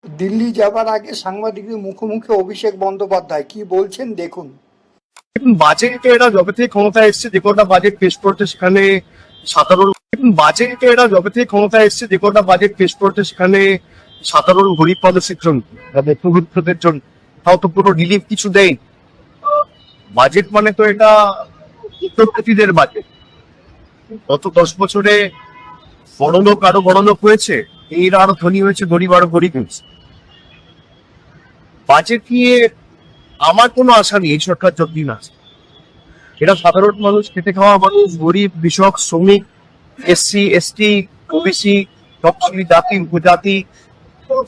দিল্লি যাবার আগে সাংবাদিকদের মুখোমুখি অভিষেক বন্দ্যোপাধ্যায় কি বলছেন দেখুন। বাজেটে এরা যবে থেকে ক্ষমতায় এসছে, যে কটা বাজেট পেশ করতে সেখানে সাধারণ গরিব মানুষের জন্য, মধ্যবিত্তদের জন্য তাও তো পুরো রিলিফ কিছু দেয়। বাজেট মানে তো এটা প্রকৃতিদের বাজেট। গত 10 বছরে বড়লোক আরো বড়লোক হয়েছে, এরা আরো ধনী হয়েছে, গরিব আরো গরিব হয়েছে। বাজেট নিয়ে আমার কোনো আশা নেই এই সরকার যতদিন আছে। এটা সাধারণ মানুষ, খেটে খাওয়া মানুষ, গরিব, কৃষক, শ্রমিক, এসসি, এসটি, ওবিসি, তপশিলি জাতি, উপজাতি,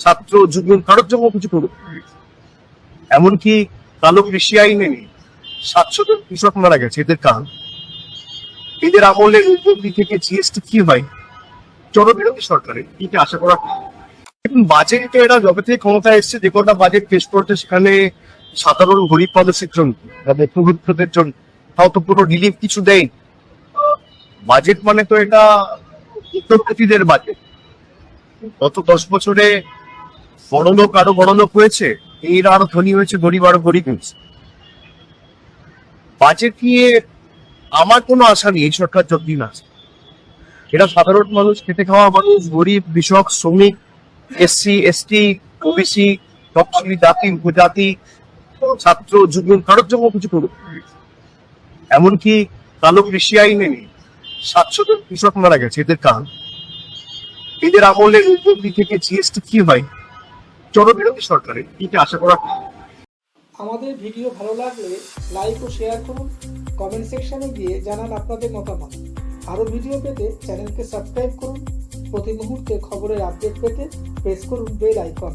ছাত্র, যুব, কারোর জন্য কিছু করুক। এমনকি কালো কৃষি আইনে 700 জন কৃষক মারা গেছে। এদের আমলে থেকে জিএসটি কি হয়? জনবিরোধী সরকারের কি আশা করা। বাজেটে এরা যবে থেকে ক্ষমতায় এসছে, যে কটা বাজেট পেশ করতে সেখানে সাধারণ গরিব মানুষের জন্য, মধ্যবিত্তদের জন্য তাও তো পুরো রিলিফ কিছু দেয়। বাজেট মানে তো এটা প্রকৃতিদের বাজেট। গত 10 বছরে বড়লোক আরো বড়লোক হয়েছে, এরা আরো ধনী হয়েছে, গরিব আরো গরিব হয়েছে। বাজেট নিয়ে আমার কোনো আশা নেই এই সরকার যতদিন আছে। এটা সাধারণ মানুষ, খেটে খাওয়া মানুষ, গরিব, কৃষক, শ্রমিক, এসসি, এসটি, ওবিসি, তপশিলি জাতি, উপজাতি, ছাত্র, যুব, কারোর জন্য কিছু করুক। এমনকি কালো কৃষি আইনে 700 জন কৃষক মারা গেছে। এদের আমলে থেকে জিএসটি কি হয়? জনবিরোধী সরকারের কি আশা করা। আমাদের ভিডিও ভালো লাগলে লাইক ও শেয়ার করুন, কমেন্ট সেকশনে গিয়ে জানান আপনাদের মতামত। আরও ভিডিও পেতে চ্যানেলকে সাবস্ক্রাইব করুন। প্রতি মুহূর্তে খবরের আপডেট পেতে প্রেস করুন বেল আইকন।